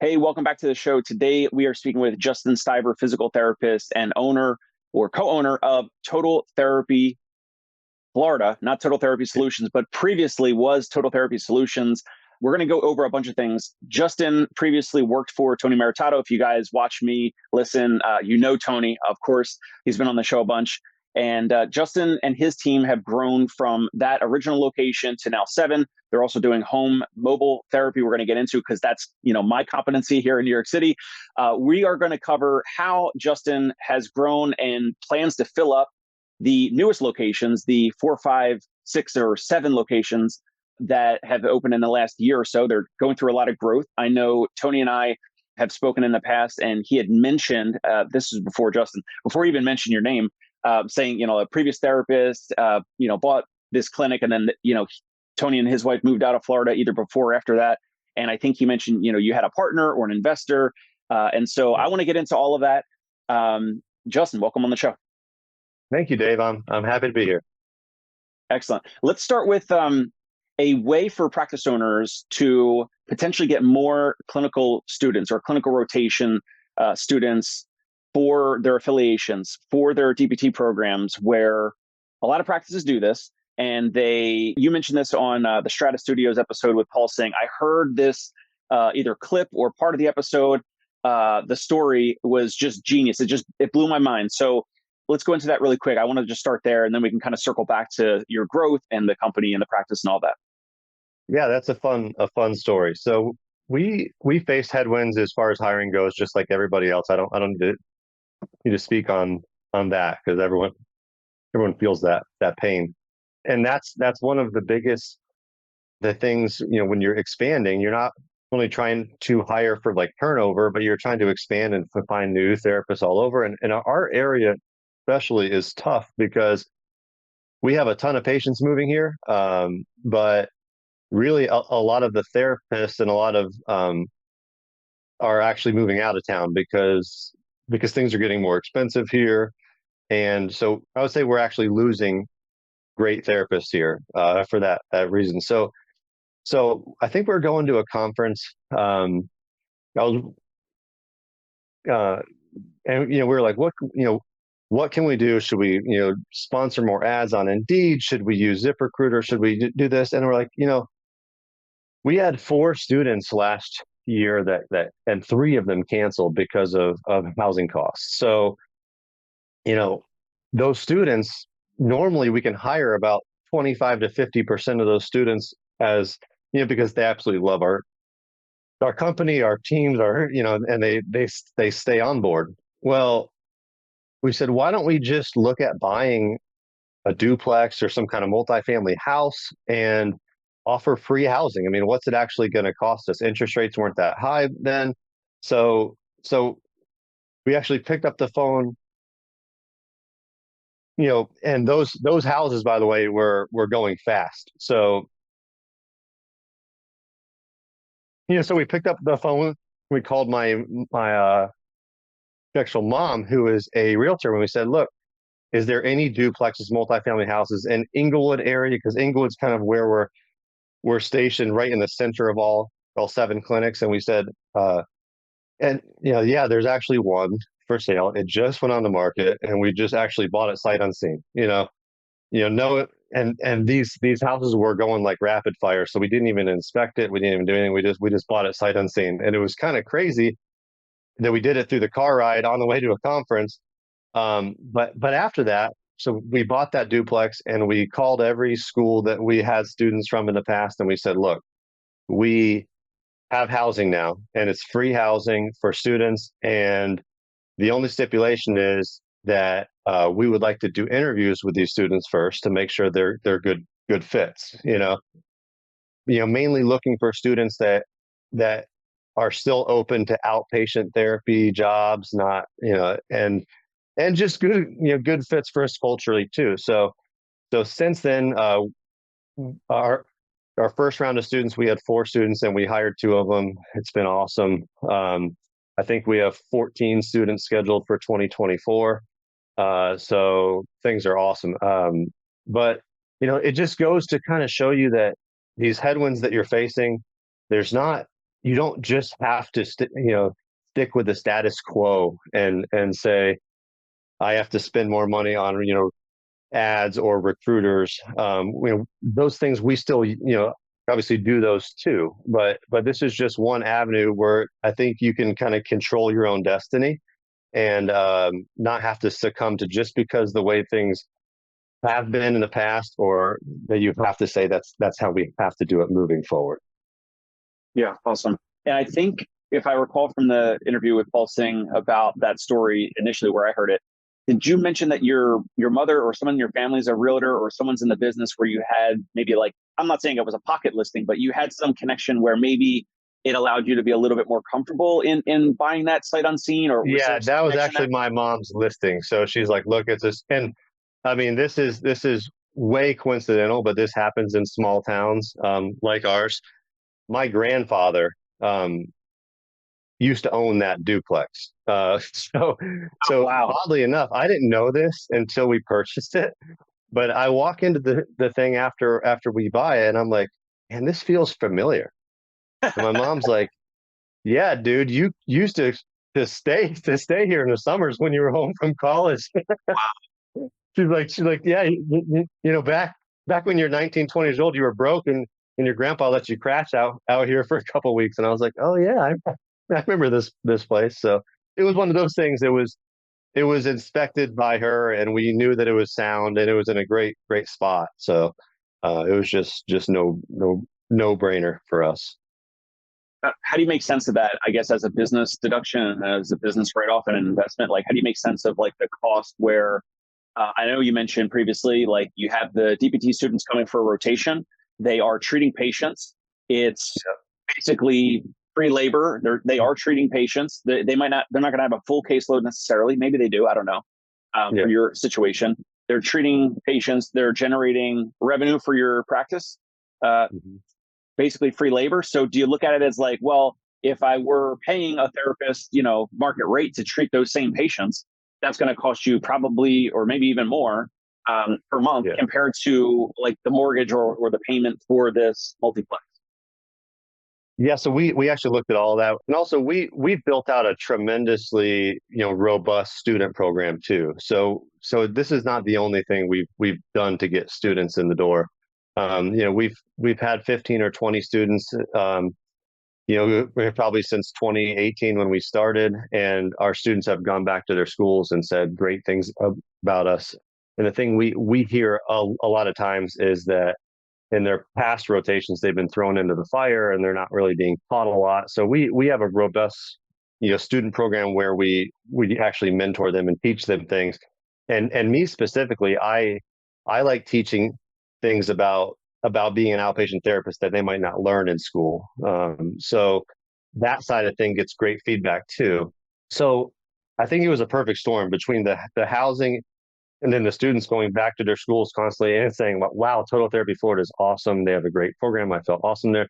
Hey, welcome back to the show. Today we are speaking with Justin Stiver, physical therapist and owner or co-owner of Total Therapy Florida, not Total Therapy Solutions, but previously was Total Therapy Solutions. We're going to go over a bunch of things. Justin previously worked for Tony Maritato. If you guys watch me, listen, you know Tony, of course. He's been on the show a bunch. And Justin and his team have grown from that original location to now 7. They're also doing home mobile therapy. We're going to get into because that's my competency here in New York City. We are going to cover how Justin has grown and plans to fill up the newest locations, the 4, 5, 6, or 7 locations that have opened in the last year or so. They're going through a lot of growth. I know Tony and I have spoken in the past, and he had mentioned, this is before Justin, before he even mentioned your name, saying, a previous therapist, bought this clinic, and then, Tony and his wife moved out of Florida either before or after that. And I think he mentioned, you had a partner or an investor. And so I want to get into all of that. Justin, welcome on the show. Thank you, Dave. I'm happy to be here. Excellent. Let's start with a way for practice owners to potentially get more clinical students or clinical rotation students for their affiliations, for their DPT programs, where a lot of practices do this. And you mentioned this on the Strata Studios episode with Paul saying, I heard this either clip or part of the episode. The story was just genius. It blew my mind. So let's go into that really quick. I want to just start there, and then we can kind of circle back to your growth and the company and the practice and all that. Yeah, that's a fun story. So we faced headwinds as far as hiring goes, just like everybody else. I don't need to speak on that because everyone feels that pain. And that's one of the biggest things, when you're expanding, you're not only trying to hire for like turnover, but you're trying to expand and find new therapists all over. And our area especially is tough because we have a ton of patients moving here. But really a lot of the therapists and a lot of are actually moving out of town because things are getting more expensive here. And so I would say we're actually losing great therapists here for that reason. So I think we're going to a conference. I was, and we were like, what can we do? Should we sponsor more ads on Indeed? Should we use ZipRecruiter? Should we do this? And we're like, we had 4 students last year that and 3 of them canceled because of housing costs. So those students, normally we can hire about 25 to 50% of those students as, because they absolutely love our company, our teams, and they stay on board. Well, we said, why don't we just look at buying a duplex or some kind of multifamily house and offer free housing? I mean, what's it actually going to cost us? Interest rates weren't that high then. So we actually picked up the phone, and those houses, by the way, were going fast. So, so we picked up the phone, we called my actual mom, who is a realtor, and we said, look, is there any duplexes, multifamily houses in Inglewood area? Because Inglewood's kind of where we're stationed, right in the center of all 7 clinics. And we said, yeah, there's actually one for sale. It just went on the market, and we just actually bought it sight unseen. And these houses were going like rapid fire, so we didn't even inspect it. We didn't even do anything. We just bought it sight unseen, and it was kind of crazy that we did it through the car ride on the way to a conference. But after that, so we bought that duplex, and we called every school that we had students from in the past, and we said, look, we have housing now, and it's free housing for students, and the only stipulation is that we would like to do interviews with these students first to make sure they're good fits. Mainly looking for students that are still open to outpatient therapy jobs, not and just good fits for us culturally too. So since then, our first round of students, we had 4 students, and we hired 2 of them. It's been awesome. I think we have 14 students scheduled for 2024. So things are awesome. But it just goes to kind of show you that these headwinds that you're facing, there's not you don't just have to stick with the status quo and say I have to spend more money on ads or recruiters. Those things we still obviously do those too, but this is just one avenue where I think you can kind of control your own destiny and not have to succumb to just because the way things have been in the past, or that you have to say that's how we have to do it moving forward. Yeah, awesome. And I think if I recall from the interview with Paul Singh about that story initially where I heard it, did you mention that your mother or someone in your family is a realtor or someone's in the business where you had maybe like, I'm not saying it was a pocket listing, but you had some connection where maybe it allowed you to be a little bit more comfortable in buying that sight unseen, or was Yeah, there some that was connection actually there? my mom's listing. So she's like, look, it's this, and I mean, this is way coincidental, but this happens in small towns like ours. My grandfather um, used to own that duplex. So Oh, so wow. oddly enough, I didn't know this until we purchased it. But I walk into the thing after we buy it, and I'm like, man, this feels familiar. And my mom's like, yeah, dude, you used to stay here in the summers when you were home from college. She's like, yeah, back when you're 19, 20 years old, you were broke and your grandpa let you crash out here for a couple of weeks. And I was like, oh yeah, I remember this place. So it was one of those things. It was inspected by her, and we knew that it was sound and it was in a great spot. So it was just no brainer for us. How do you make sense of that? I guess as a business deduction, as a business write off, and an investment. Like, how do you make sense of like the cost where I know you mentioned previously, like you have the DPT students coming for a rotation. They are treating patients. It's basically free labor. They are treating patients. They might not. They're not going to have a full caseload necessarily. Maybe they do. I don't know. For Yeah. your situation, they're treating patients. They're generating revenue for your practice. Uh, Mhm. Basically free labor. So do you look at it as like, well, if I were paying a therapist, market rate to treat those same patients, that's going to cost you probably, or maybe even more per month Yeah. compared to like the mortgage or the payment for this multiplex. Yeah, so we actually looked at all of that, and also we built out a tremendously robust student program too. So this is not the only thing we've done to get students in the door. We've had 15 or 20 students. We're probably since 2018 when we started, and our students have gone back to their schools and said great things about us. And the thing we hear a lot of times is that in their past rotations, they've been thrown into the fire and they're not really being taught a lot. So we have a robust, student program where we actually mentor them and teach them things. And me specifically, I like teaching things about being an outpatient therapist that they might not learn in school. So that side of thing gets great feedback too. So I think it was a perfect storm between the housing and then the students going back to their schools constantly and saying, wow, Total Therapy Florida is awesome. They have a great program. I felt awesome there.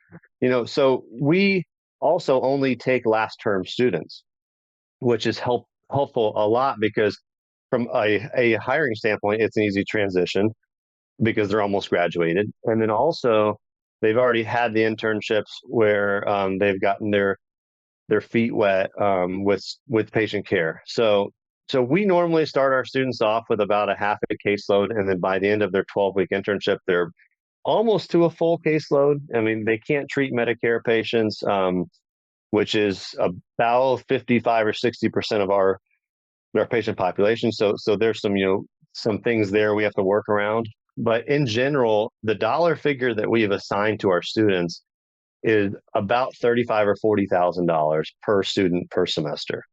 So we also only take last term students, which is helpful a lot because from a hiring standpoint, it's an easy transition because they're almost graduated. And then also they've already had the internships where they've gotten their feet wet with patient care. So we normally start our students off with about a half a caseload, and then by the end of their 12-week internship, they're almost to a full caseload. I mean, they can't treat Medicare patients, which is about 55 or 60% of our patient population. So there's some things there we have to work around. But in general, the dollar figure that we have assigned to our students is about 35 or $40,000 per student per semester.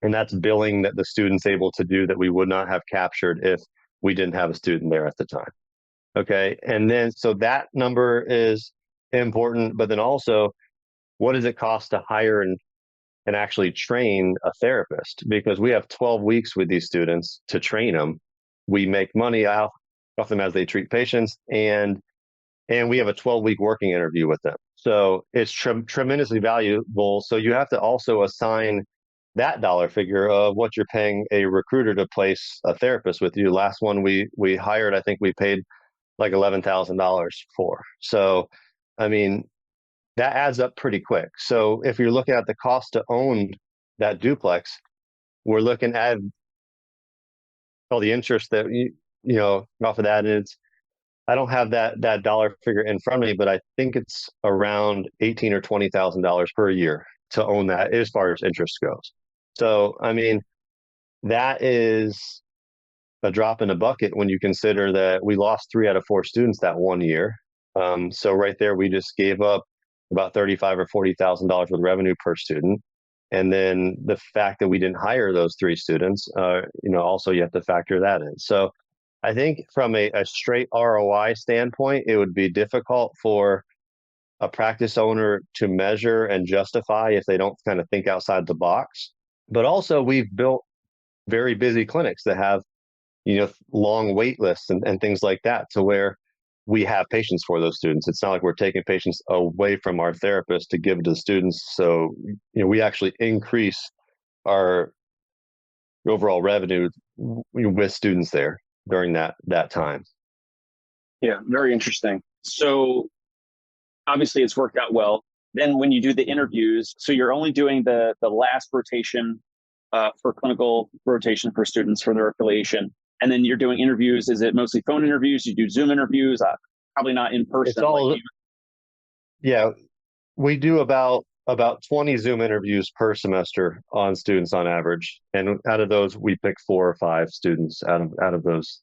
And that's billing that the student's able to do that we would not have captured if we didn't have a student there at the time. Okay. And then, so that number is important, but then also, what does it cost to hire and actually train a therapist? Because we have 12 weeks with these students to train them. We make money off them as they treat patients, and we have a 12-week working interview with them. So it's tremendously valuable. So you have to also assign that dollar figure of what you're paying a recruiter to place a therapist with you. Last one we hired, I think we paid like $11,000 for. So, I mean, that adds up pretty quick. So if you're looking at the cost to own that duplex, we're looking at all the interest that you know off of that. And it's I don't have that dollar figure in front of me, but I think it's around $18,000 or $20,000 per year to own that as far as interest goes. So I mean, that is a drop in the bucket when you consider that we lost 3 out of 4 students that one year. So right there, we just gave up about $35,000 or $40,000 with revenue per student. And then the fact that we didn't hire those 3 students, also you have to factor that in. So I think from a straight ROI standpoint, it would be difficult for a practice owner to measure and justify if they don't kind of think outside the box. But also, we've built very busy clinics that have long wait lists and things like that, to where we have patients for those students. It's not like we're taking patients away from our therapists to give to the students. So, we actually increase our overall revenue with students there during that time. Yeah, very interesting. So obviously it's worked out well. Then when you do the interviews, so you're only doing the last rotation for clinical rotation for students for their affiliation. And then you're doing interviews. Is it mostly phone interviews? You do Zoom interviews? Probably not in person. It's all, yeah, we do about 20 Zoom interviews per semester on students on average. And out of those, we pick 4 or 5 students out of those,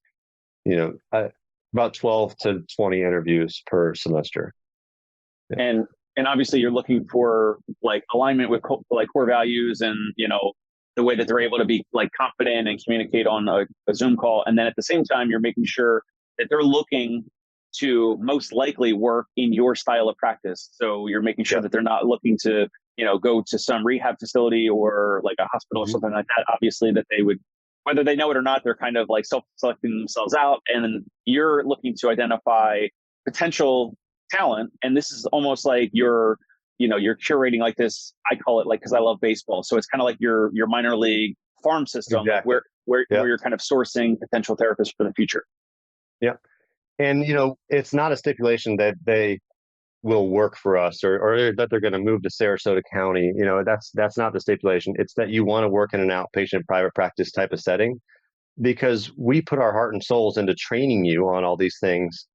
about 12 to 20 interviews per semester. Yeah. And obviously you're looking for like alignment with like core values and, the way that they're able to be like confident and communicate on a Zoom call. And then at the same time, you're making sure that they're looking to most likely work in your style of practice. So you're making sure that they're not looking to, go to some rehab facility or like a hospital or something like that. Obviously that they would, whether they know it or not, they're kind of like self-selecting themselves out. And you're looking to identify potential talent. And this is almost like you're curating like this, I call it like, cause I love baseball. So it's kind of like your minor league farm system, exactly. where you're kind of sourcing potential therapists for the future. Yeah. And, it's not a stipulation that they will work for us or that they're going to move to Sarasota County. That's not the stipulation. It's that you want to work in an outpatient private practice type of setting, because we put our heart and souls into training you on all these things.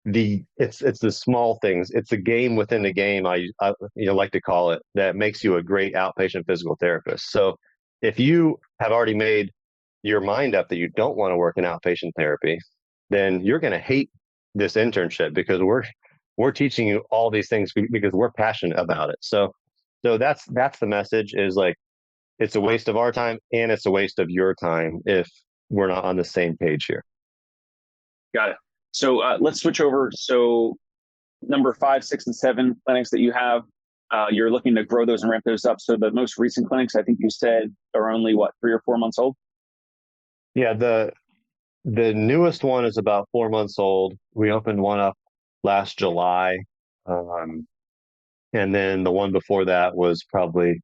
It's the small things. It's a game within the game. I like to call it, that makes you a great outpatient physical therapist. So if you have already made your mind up that you don't want to work in outpatient therapy, then you're going to hate this internship, because we're teaching you all these things because we're passionate about it. So that's the message, is like, it's a waste of our time and it's a waste of your time if we're not on the same page here. Got it. So let's switch over. So number 5, 6, and 7 clinics that you have, you're looking to grow those and ramp those up. So the most recent clinics, I think you said, are only 3 or 4 months old? Yeah, the newest one is about 4 months old. We opened one up last July. And then the one before that was probably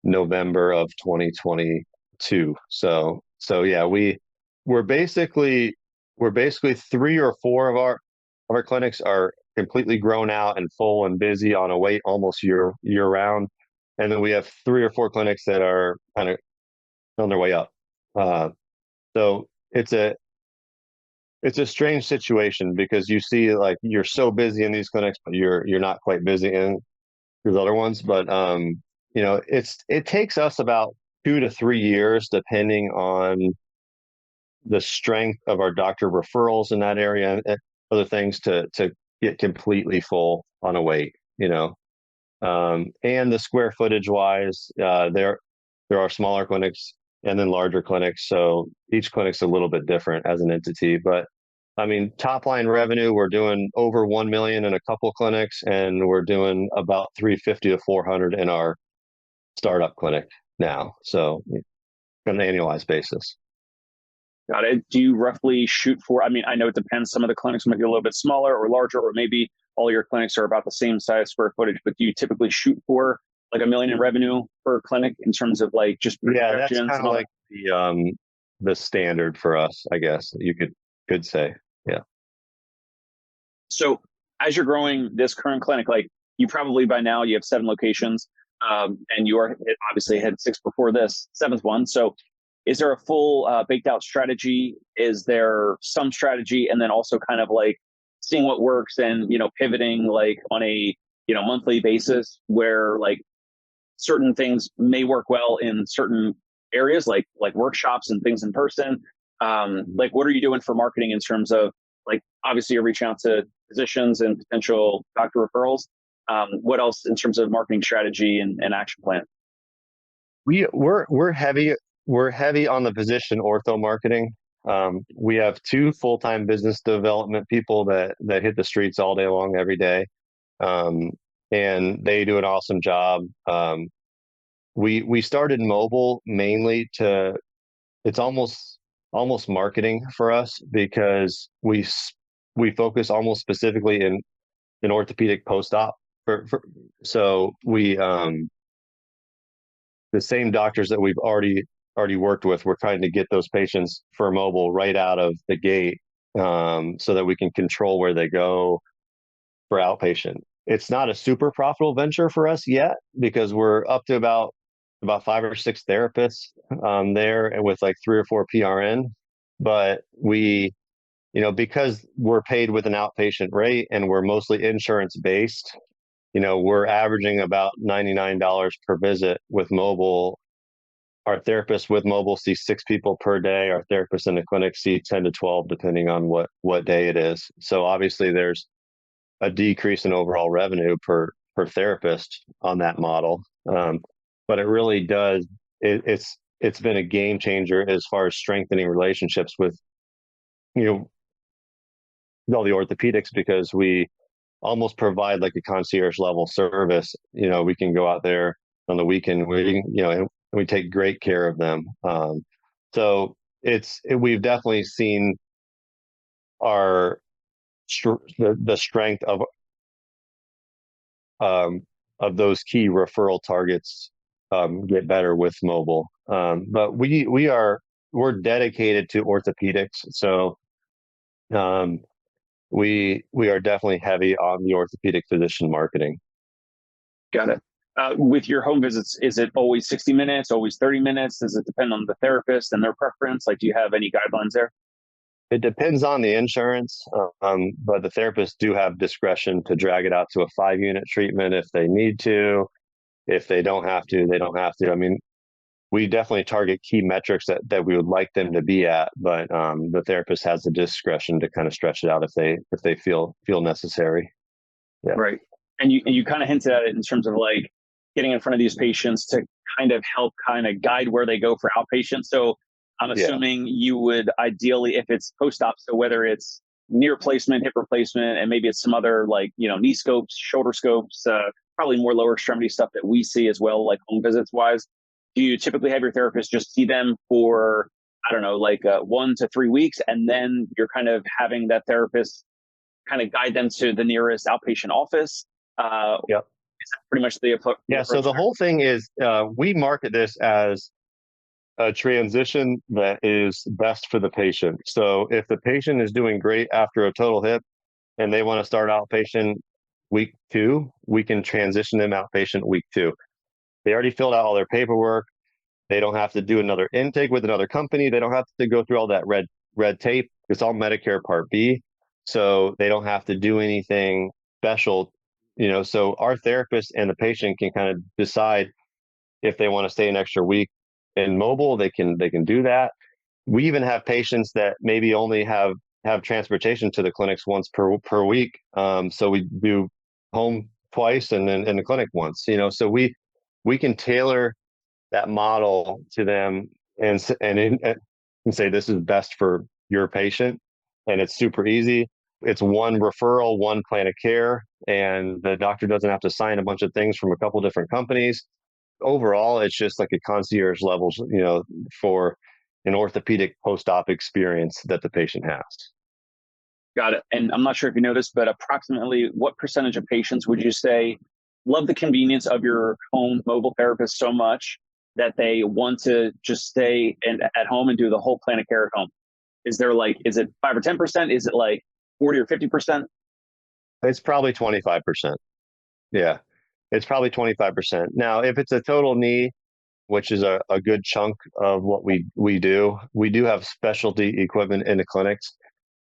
November of 2022. So yeah, we're basically 3 or 4 of our clinics are completely grown out and full and busy on a wait almost year round. And then we have 3 or 4 clinics that are kind of on their way up. So it's a strange situation, because you see, like, you're so busy in these clinics, but you're not quite busy in these other ones. But it takes us about 2 to 3 years, depending on the strength of our doctor referrals in that area and other things, to get completely full on a wait. And the square footage wise, there are smaller clinics and then larger clinics. So each clinic's a little bit different as an entity. But I mean, top line revenue, we're doing over 1 million in a couple clinics, and we're doing about 350 to 400 in our startup clinic now. So on an annualized basis. Got it. Do you roughly shoot for, I mean, I know it depends. Some of the clinics might be a little bit smaller or larger, or maybe all your clinics are about the same size square footage, but do you typically shoot for like $1 million in revenue per clinic in terms of like just projections? Yeah, that's kind of like the standard for us, I guess you could say. Yeah. So as you're growing this current clinic, like you probably by now you have 7 locations, and you are obviously had 6 before this 7th one. So is there a full baked out strategy? Is there some strategy, and then also kind of like seeing what works and pivoting like on a monthly basis where like certain things may work well in certain areas, like workshops and things in person. Like, what are you doing for marketing in terms of, like, obviously you're reaching out to physicians and potential doctor referrals. What else in terms of marketing strategy and action plan? We're heavy on the physician ortho marketing. We have 2 full-time business development people that hit the streets all day long, every day. And they do an awesome job. We started mobile mainly it's almost marketing for us, because we focus almost specifically in orthopedic post-op. So we the same doctors that we've already worked with, we're trying to get those patients for mobile right out of the gate, so that we can control where they go for outpatient. It's not a super profitable venture for us yet, because we're up to about 5 or 6 therapists there, and with like 3 or 4 PRN. But we, because we're paid with an outpatient rate and we're mostly insurance based, we're averaging about $99 per visit with mobile. Our therapists with mobile see 6 people per day. Our therapists in the clinic see 10 to 12, depending on what day it is. So obviously there's a decrease in overall revenue per therapist on that model. But it really does, it's been a game changer as far as strengthening relationships with, all the orthopedics, because we almost provide like a concierge level service. We can go out there on the weekend, and we take great care of them. So we've definitely seen the strength of those key referral targets get better with mobile. But we're dedicated to orthopedics. So we are definitely heavy on the orthopedic physician marketing. Got it. With your home visits, is it always 60 minutes, always 30 minutes? Does it depend on the therapist and their preference? Like, do you have any guidelines there? It depends on the insurance, but the therapists do have discretion to drag it out to a 5-unit treatment if they need to. If they don't have to, they don't have to. I mean, we definitely target key metrics that we would like them to be at, but the therapist has the discretion to kind of stretch it out if they feel necessary. Yeah. Right. And you kind of hinted at it in terms of like getting in front of these patients to kind of help kind of guide where they go for outpatient. So I'm assuming you would ideally, if it's post-op, so whether it's knee replacement, hip replacement, and maybe it's some other like, knee scopes, shoulder scopes, probably more lower extremity stuff that we see as well, like home visits wise. Do you typically have your therapist just see them for, I don't know, like 1 to 3 weeks, and then you're kind of having that therapist kind of guide them to the nearest outpatient office? Yep. Is that pretty much the approach? Yeah. So the whole thing is, we market this as a transition that is best for the patient. So if the patient is doing great after a total hip and they want to start outpatient week 2, we can transition them outpatient week 2. They already filled out all their paperwork. They don't have to do another intake with another company. They don't have to go through all that red tape. It's all Medicare Part B. So they don't have to do anything special. So our therapist and the patient can kind of decide if they want to stay an extra week in mobile. They can do that. We even have patients that maybe only have transportation to the clinics once per week. So we do home twice and then in the clinic once. So we can tailor that model to them and say this is best for your patient, and it's super easy. It's one referral, one plan of care, and the doctor doesn't have to sign a bunch of things from a couple different companies. Overall, it's just like a concierge level, for an orthopedic post-op experience that the patient has. Got it. And I'm not sure if you know this, but approximately what percentage of patients would you say love the convenience of your home mobile therapist so much that they want to just stay at home and do the whole plan of care at home? Is it 5 or 10%? Is it like 40 or 50%? It's probably 25%. Yeah. It's probably 25%. Now, if it's a total knee, which is a good chunk of what we do have specialty equipment in the clinics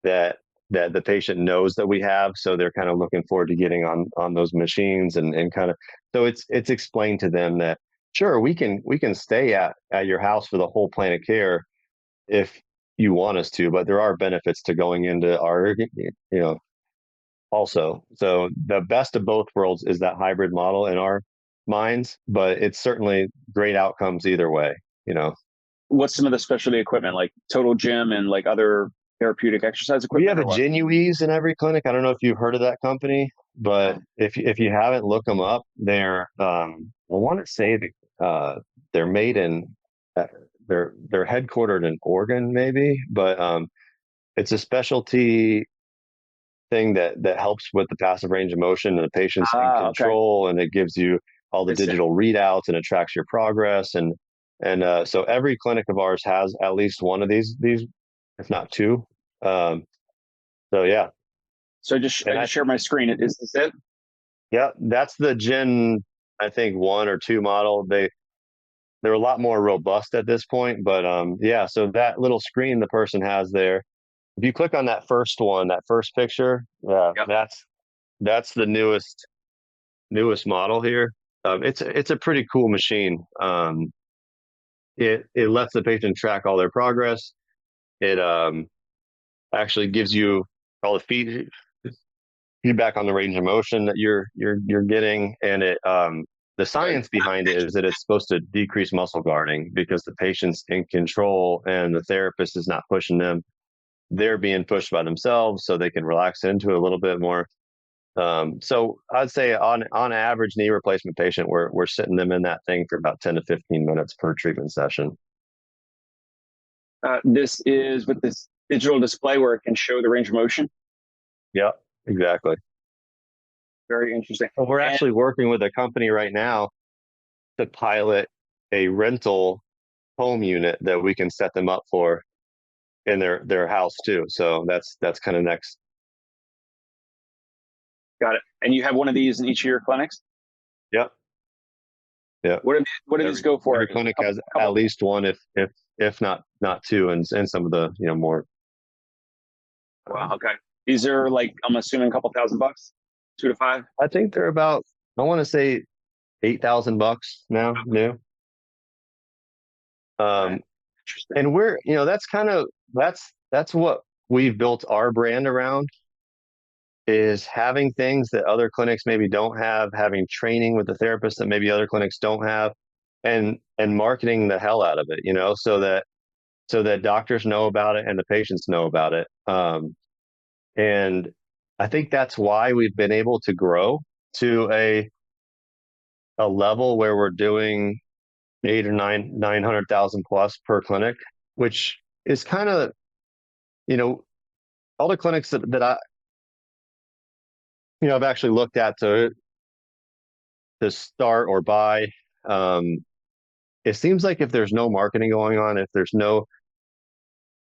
that the patient knows that we have. So they're kind of looking forward to getting on those machines and kind of, so it's explained to them that sure, we can stay at your house for the whole plan of care if you want us to, but there are benefits to going into our, also. So the best of both worlds is that hybrid model in our minds, but it's certainly great outcomes either way, you know. What's some of the specialty equipment, like total gym and like other therapeutic exercise We have equipment, a or what? Genuese in every clinic. I don't know if you've heard of that company, but if you haven't, look them up. They're I want to say they're made in uh, they're headquartered in Oregon, maybe, but it's a specialty thing that helps with the passive range of motion and the patient's in Okay. control, and it gives you all the I see. digital readouts and it tracks your progress, and so every clinic of ours has at least one of these, if not two. um so yeah. So I And just shared my screen. Is this it? yeah, that's the Gen, I think, 1 or 2 model. They're a lot more robust at this point, but yeah, so that little screen the person has there, if you click on that first one, that first picture, yeah, Yep. that's the newest model here. It's a pretty cool machine. It lets the patient track all their progress. It actually gives you all the feedback on the range of motion that you're getting, and it the science behind it is that it's supposed to decrease muscle guarding because the patient's in control and the therapist is not pushing them. They're being pushed by themselves, so they can relax into it a little bit more. So I'd say on average knee replacement patient, we're sitting them in that thing for about 10 to 15 minutes per treatment session. This is with this digital display where it can show the range of motion. Yeah, exactly. Very interesting. Well, we're And actually working with a company right now to pilot a rental home unit that we can set them up for in their house too. So that's kind of next. got it. And you have one of these in each of your clinics. Yep. Yep. What do these go for? Every clinic Couple, has at couple. least one, if not two, and some of the more. Wow. Okay. These are like, I'm assuming, a couple $1,000, 2 to 5. I think they're about, I want to say, $8,000 now, new. Right. Um, Interesting. and we're, that's kind of that's what we've built our brand around, is having things that other clinics maybe don't have, having training with the therapist that maybe other clinics don't have, and marketing the hell out of it, so that doctors know about it and the patients know about it. And I think that's why we've been able to grow to a level where we're doing 900,000 plus per clinic, which is kind of, you know, all the clinics that I've actually looked at to start or buy. Um, it seems like if there's no marketing going on, if there's no,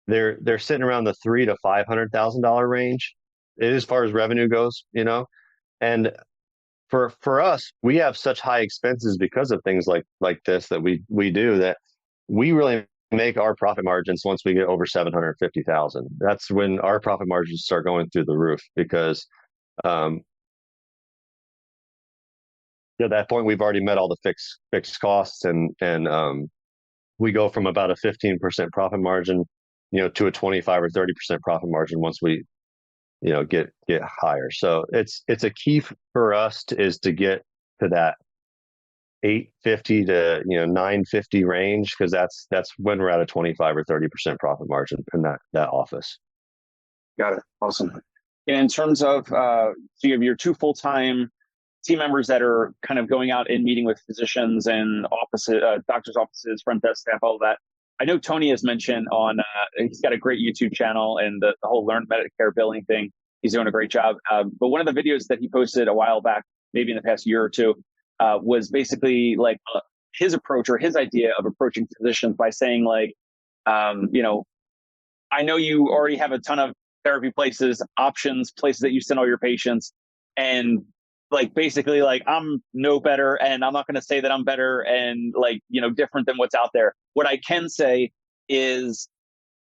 they're sitting around the $300,000 to $500,000 range as far as revenue goes. And for us, we have such high expenses because of things like this that we do, that we really make our profit margins once we get over 750,000. That's when our profit margins start going through the roof, because um, at that point we've already met all the fixed costs, and we go from about a 15% profit margin, to a 25 or 30% profit margin once we get higher. So it's a key for us is to get to that 850 to 950 range, because that's when we're at a 25 or 30% profit margin in that office. Got it. Awesome. And in terms of, so you have your 2 full-time team members that are kind of going out and meeting with physicians and doctors' offices, front desk staff, all of that. I know Tony has mentioned he's got a great YouTube channel, and the whole Learn Medicare billing thing. He's doing a great job. But one of the videos that he posted a while back, maybe in the past year or two, was basically like his approach or his idea of approaching physicians by saying like, I know you already have a ton of therapy places, options, places that you send all your patients. And like basically like I'm no better and I'm not going to say that I'm better and like, different than what's out there. What I can say is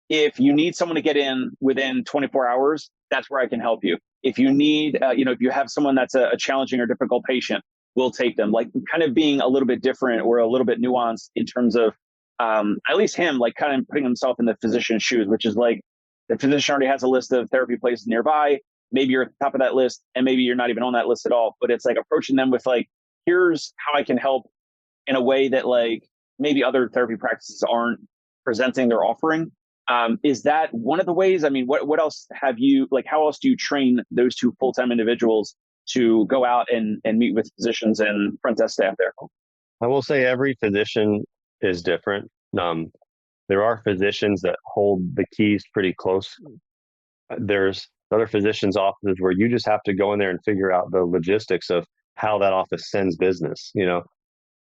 if you need someone to get in within 24 hours, that's where I can help you. If you need, if you have someone that's a challenging or difficult patient, we'll take them. Like kind of being a little bit different or a little bit nuanced in terms of at least him, like kind of putting himself in the physician's shoes, which is like the physician already has a list of therapy places nearby. Maybe you're at the top of that list and maybe you're not even on that list at all. But it's like approaching them with like, here's how I can help in a way that like maybe other therapy practices aren't presenting their offering. Is that one of the ways? I mean, what else have you like? How else do you train those two full-time individuals to go out and meet with physicians and front desk staff there? I will say every physician is different. There are physicians that hold the keys pretty close. There's other physicians' offices where you just have to go in there and figure out the logistics of how that office sends business.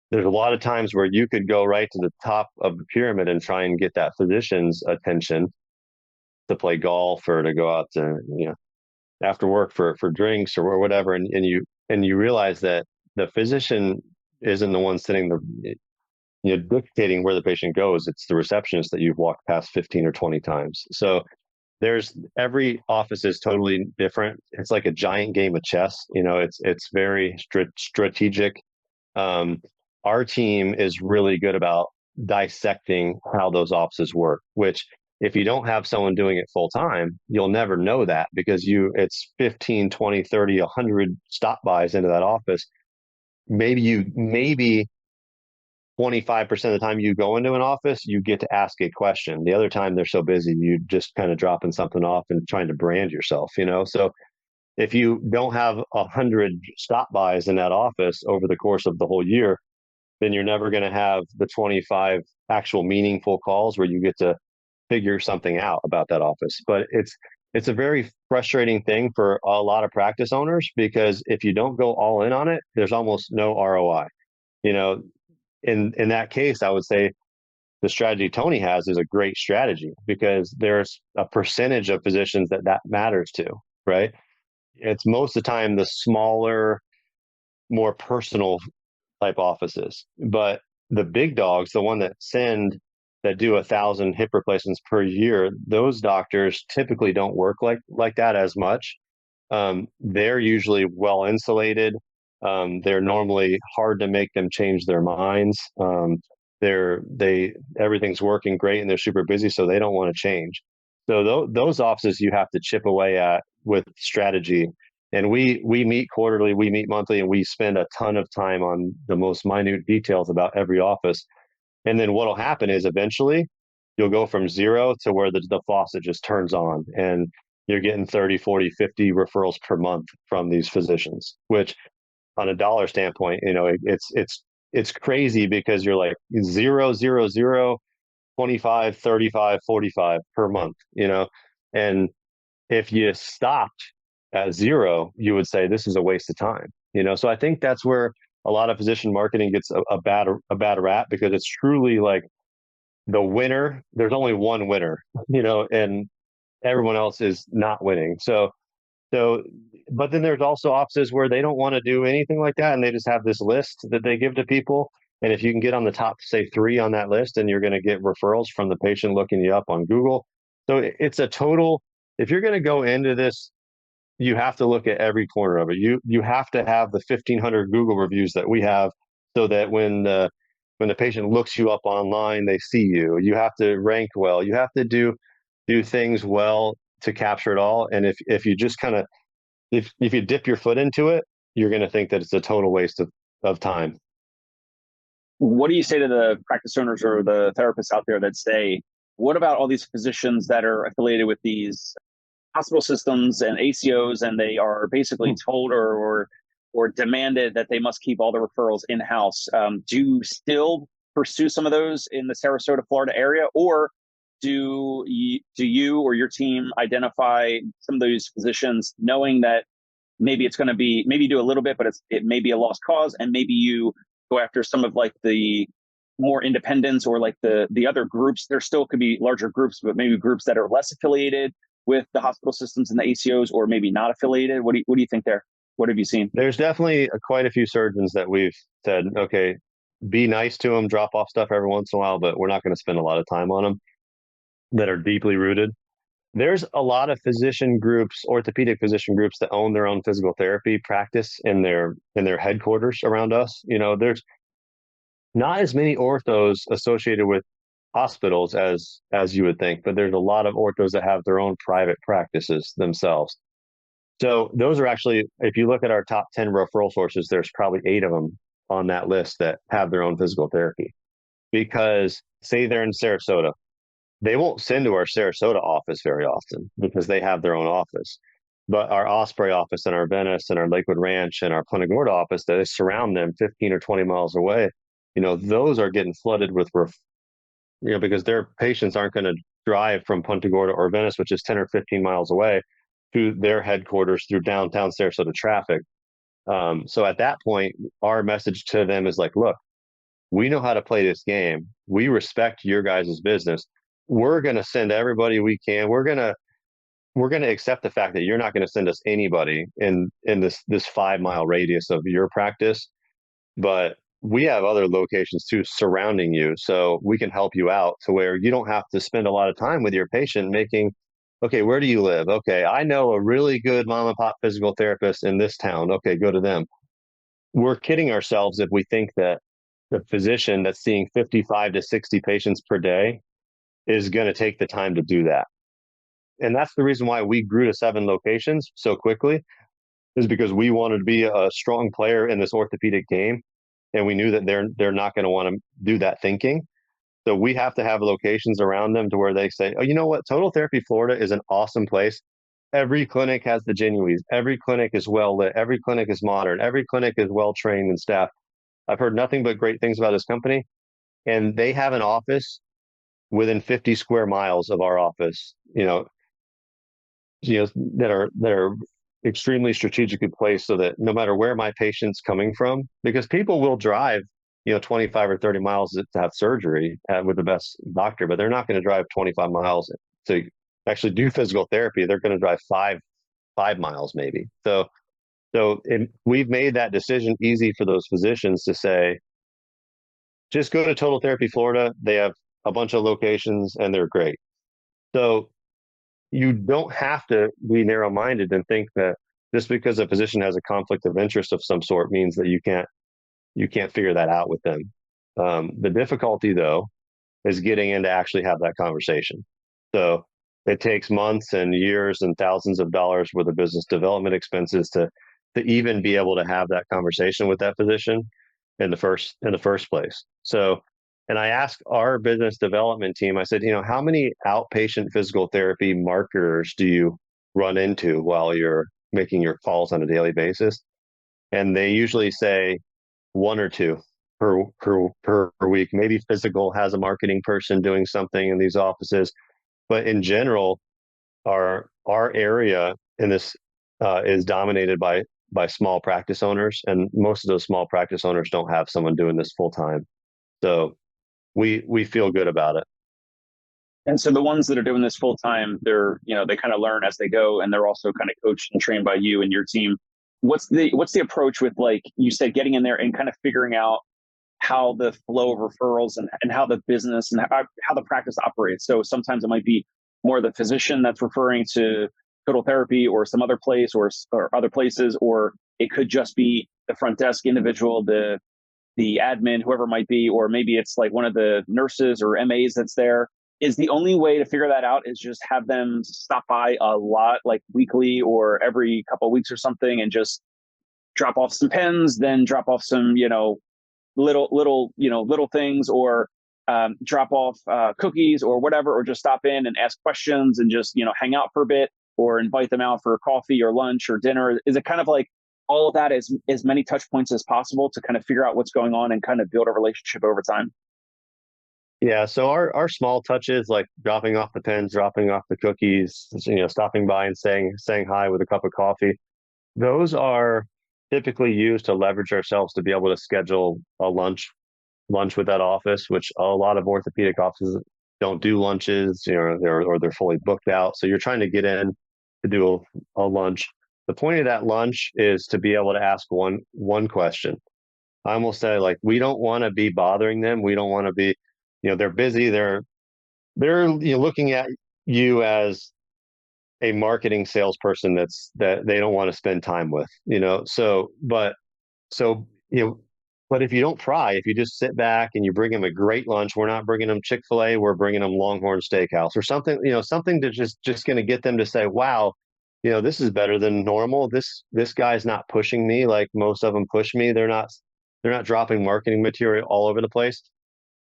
There's a lot of times where you could go right to the top of the pyramid and try and get that physician's attention to play golf or to go out to, after work for drinks or whatever. And you realize that the physician isn't the one sitting the, dictating where the patient goes. It's the receptionist that you've walked past 15 or 20 times. So every office is totally different. It's like a giant game of chess. It's very strategic. Our team is really good about dissecting how those offices work, which if you don't have someone doing it full time, you'll never know that because it's 15, 20, 30, 100 stop bys into that office. Maybe 25% of the time you go into an office, you get to ask a question. The other time they're so busy, you just kind of dropping something off and trying to brand yourself, So if you don't have 100 stop bys in that office over the course of the whole year, then you're never going to have the 25 actual meaningful calls where you get to figure something out about that office. But it's a very frustrating thing for a lot of practice owners because if you don't go all in on it, there's almost no ROI. In that case, I would say the strategy Tony has is a great strategy because there's a percentage of physicians that matters to, right? It's most of the time the smaller, more personal type offices. But the big dogs, the one that do 1,000 hip replacements per year, those doctors typically don't work like that as much. They're usually well insulated. They're normally hard to make them change their minds. Everything's working great and they're super busy, so they don't want to change. So those offices you have to chip away at with strategy. And we meet quarterly, we meet monthly, and we spend a ton of time on the most minute details about every office. And then what'll happen is eventually you'll go from zero to where the faucet just turns on and you're getting 30, 40, 50 referrals per month from these physicians, which on a dollar standpoint, it's crazy because you're like 0, 0, 0, 25, 35, 45 per month, and if you stopped at zero, you would say this is a waste of time, So I think that's where a lot of physician marketing gets a bad rap because it's truly like the winner. There's only one winner, and everyone else is not winning. So, but then there's also offices where they don't want to do anything like that, and they just have this list that they give to people. And if you can get on the top, say 3 on that list, then you're going to get referrals from the patient looking you up on Google. So it's a total. If you're going to go into this, you have to look at every corner of it. You have to have the 1,500 Google reviews that we have, so that when the patient looks you up online, they see you. You have to rank well. You have to do things well to capture it all. And if you just kind of if you dip your foot into it, you're going to think that it's a total waste of time. What do you say to the practice owners or the therapists out there that say, what about all these physicians that are affiliated with these hospital systems and ACOs, and they are basically told or demanded that they must keep all the referrals in-house? Do you still pursue some of those in the Sarasota, Florida area, or do you or your team identify some of those physicians knowing that maybe it's going to be, maybe you do a little bit, but it may be a lost cause, and maybe you go after some of like the more independents or like the other groups? There still could be larger groups, but maybe groups that are less affiliated with the hospital systems and the ACOs, or maybe not affiliated. What do you think there? What have you seen? There's definitely quite a few surgeons that we've said, okay, be nice to them, drop off stuff every once in a while, but we're not going to spend a lot of time on them that are deeply rooted. There's a lot of physician groups, orthopedic physician groups that own their own physical therapy practice in their headquarters around us. There's not as many orthos associated with hospitals as you would think, but there's a lot of orthos that have their own private practices themselves. So those are actually, if you look at our top 10 referral sources, there's probably 8 of them on that list that have their own physical therapy. Because say they're in Sarasota, they won't send to our Sarasota office very often because they have their own office. But our Osprey office and our Venice and our Lakewood Ranch and our Punta Gorda office that surround them 15 or 20 miles away, those are getting flooded with, because their patients aren't going to drive from Punta Gorda or Venice, which is 10 or 15 miles away, to their headquarters through downtown Sarasota traffic. So at that point, our message to them is like, look, we know how to play this game. We respect your guys' business. We're going to send everybody we can. We're going to accept the fact that you're not going to send us anybody in this 5-mile radius of your practice, but we have other locations too surrounding you, so we can help you out to where you don't have to spend a lot of time with your patient making, okay, where do you live? Okay, I know a really good mom and pop physical therapist in this town. Okay, go to them. We're kidding ourselves if we think that the physician that's seeing 55 to 60 patients per day is going to take the time to do that. And that's the reason why we grew to 7 locations so quickly, is because we wanted to be a strong player in this orthopedic game. And we knew that they're not going to want to do that thinking. So we have to have locations around them to where they say, oh, you know what? Total Therapy Florida is an awesome place. Every clinic has the genuines. Every clinic is well lit. Every clinic is modern. Every clinic is well trained and staffed. I've heard nothing but great things about this company. And they have an office within 50 square miles of our office, that are extremely strategically placed so that no matter where my patient's coming from, because people will drive, 25 or 30 miles to have surgery with the best doctor, but they're not going to drive 25 miles to actually do physical therapy. They're going to drive five miles maybe. So we've made that decision easy for those physicians to say, just go to Total Therapy Florida. They have a bunch of locations and they're great. So you don't have to be narrow-minded and think that just because a physician has a conflict of interest of some sort means that you can't figure that out with them. The difficulty, though, is getting in to actually have that conversation. So it takes months and years and thousands of dollars worth of business development expenses to even be able to have that conversation with that physician in the first place. So, and I asked our business development team, I said, how many outpatient physical therapy marketers do you run into while you're making your calls on a daily basis? And they usually say 1 or 2 per week. Maybe physical has a marketing person doing something in these offices, but in general, our area in this is dominated by small practice owners, and most of those small practice owners don't have someone doing this full time. So we feel good about it. And so the ones that are doing this full time, they kind of learn as they go, and they're also kind of coached and trained by you and your team. What's the approach with, like you said, getting in there and kind of figuring out how the flow of referrals and how the business and how the practice operates? So sometimes it might be more the physician that's referring to Total Therapy or some other place or other places, or it could just be the front desk individual, the admin, whoever it might be, or maybe it's like one of the nurses or MAs that's there. Is the only way to figure that out is just have them stop by a lot, like weekly or every couple of weeks or something, and just drop off some pens, then drop off some, little things, or drop off cookies or whatever, or just stop in and ask questions and just, hang out for a bit, or invite them out for coffee or lunch or dinner? Is it kind of like all of that is as many touch points as possible to kind of figure out what's going on and kind of build a relationship over time? Yeah, so our small touches, like dropping off the pens, dropping off the cookies, stopping by and saying hi with a cup of coffee, those are typically used to leverage ourselves to be able to schedule a lunch with that office, which a lot of orthopedic offices don't do lunches, or they're fully booked out. So you're trying to get in to do a lunch. The point of that lunch is to be able to ask one question. I almost say, like, we don't want to be bothering them. We don't want to be, they're busy. They're looking at you as a marketing salesperson that they don't want to spend time with, so, but if you don't pry, if you just sit back and you bring them a great lunch, we're not bringing them Chick-fil-A, we're bringing them Longhorn Steakhouse or something, something that's just going to get them to say, wow, this is better than normal. This guy's not pushing me like most of them push me. They're not dropping marketing material all over the place.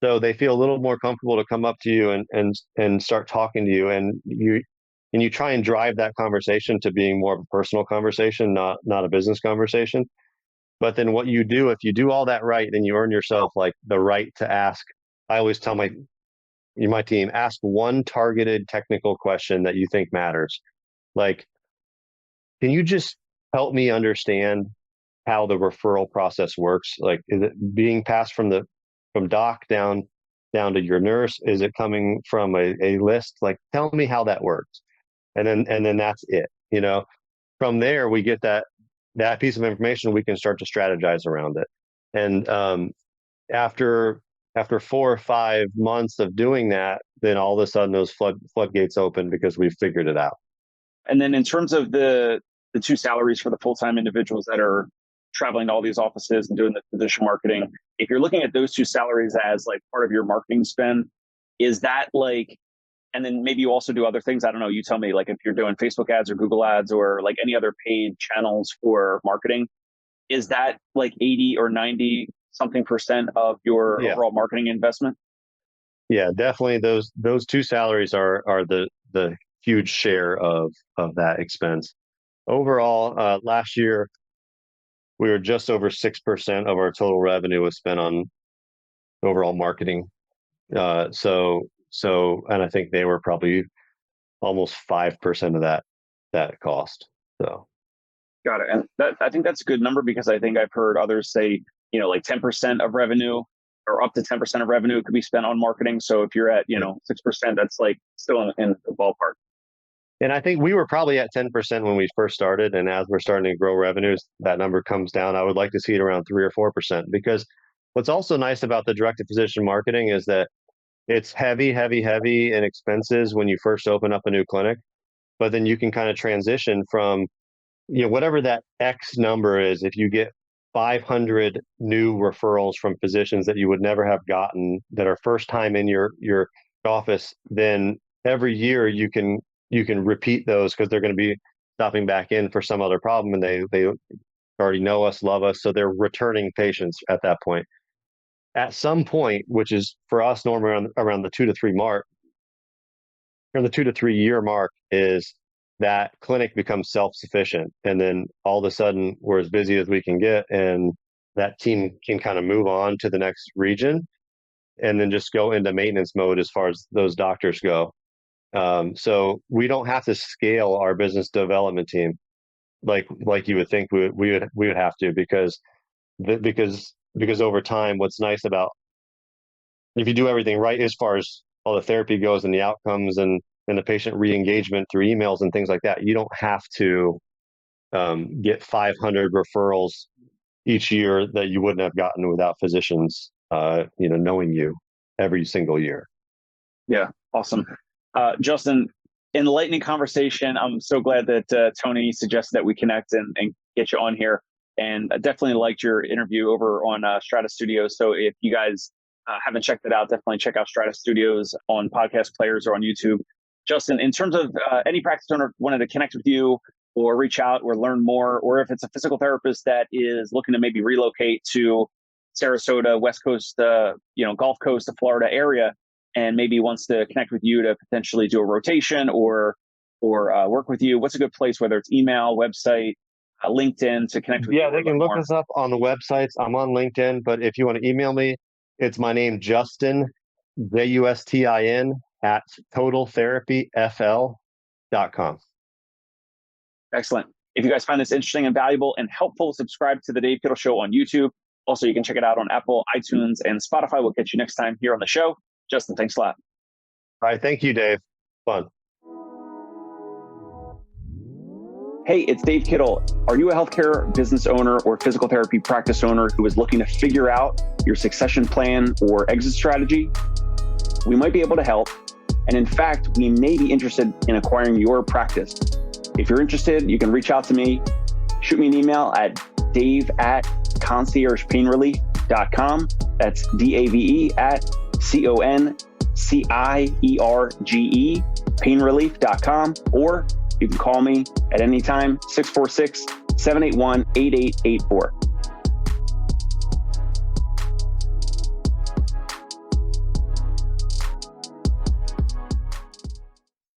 So they feel a little more comfortable to come up to you and start talking to you, and you try and drive that conversation to being more of a personal conversation, not a business conversation. But then what you do, if you do all that right, then you earn yourself like the right to ask. I always tell my team, ask one targeted technical question that you think matters. Like, can you just help me understand how the referral process works? Like, is it being passed from doc down to your nurse? Is it coming from a list? Like, tell me how that works. And then that's it. From there, we get that piece of information, we can start to strategize around it. And after 4 or 5 months of doing that, then all of a sudden those floodgates open because we've figured it out. And then in terms of the two salaries for the full-time individuals that are traveling to all these offices and doing the physician marketing, if you're looking at those two salaries as like part of your marketing spend, is that like, and then maybe you also do other things, I don't know, you tell me, like if you're doing Facebook ads or Google ads or like any other paid channels for marketing, is that like 80 or 90 something percent of your overall marketing investment? Yeah, definitely. Those two salaries are the huge share of that expense. Overall, last year we were just over 6% of our total revenue was spent on overall marketing. And I think they were probably almost 5% of that cost. So. Got it. And I think that's a good number, because I think I've heard others say, like 10% of revenue or up to 10% of revenue could be spent on marketing. So if you're at, 6%, that's like still in the ballpark. And I think we were probably at 10% when we first started. And as we're starting to grow revenues, that number comes down. I would like to see it around 3 or 4%, because what's also nice about the direct to physician marketing is that it's heavy in expenses when you first open up a new clinic, but then you can kind of transition from, whatever that X number is. If you get 500 new referrals from physicians that you would never have gotten that are first time in your office, then every year you can repeat those, because they're going to be stopping back in for some other problem, and they already know us, love us, so they're returning patients at that point. At some point, which is for us normally around the 2 to 3 mark, or the 2 to 3 year mark, is that clinic becomes self-sufficient, and then all of a sudden we're as busy as we can get, and that team can kind of move on to the next region and then just go into maintenance mode as far as those doctors go. So we don't have to scale our business development team like you would think we would have to, because over time, what's nice about, if you do everything right as far as all the therapy goes and the outcomes and the patient re-engagement through emails and things like that, you don't have to get 500 referrals each year that you wouldn't have gotten without physicians knowing you every single year. Yeah, awesome. Justin, enlightening conversation. I'm so glad that Tony suggested that we connect and get you on here. And I definitely liked your interview over on Strata Studios. So if you guys haven't checked it out, definitely check out Strata Studios on podcast players or on YouTube. Justin, in terms of any practice owner wanted to connect with you or reach out or learn more, or if it's a physical therapist that is looking to maybe relocate to Sarasota, West Coast, Gulf Coast, the Florida area, and maybe wants to connect with you to potentially do a rotation or work with you, what's a good place, whether it's email, website, LinkedIn, to connect with you? Yeah, they can look us up on the websites. I'm on LinkedIn, but if you want to email me, it's my name, Justin, Justin, at totaltherapyfl.com. Excellent. If you guys find this interesting and valuable and helpful, subscribe to the Dave Kittle Show on YouTube. Also, you can check it out on Apple, iTunes, and Spotify. We'll catch you next time here on the show. Justin, thanks a lot. All right. Thank you, Dave. Fun. Hey, it's Dave Kittle. Are you a healthcare business owner or physical therapy practice owner who is looking to figure out your succession plan or exit strategy? We might be able to help. And in fact, we may be interested in acquiring your practice. If you're interested, you can reach out to me. Shoot me an email at dave@conciergepainrelief.com. That's DAVE at CONCIERGE, painrelief.com. Or you can call me at any time, 646-781-8884.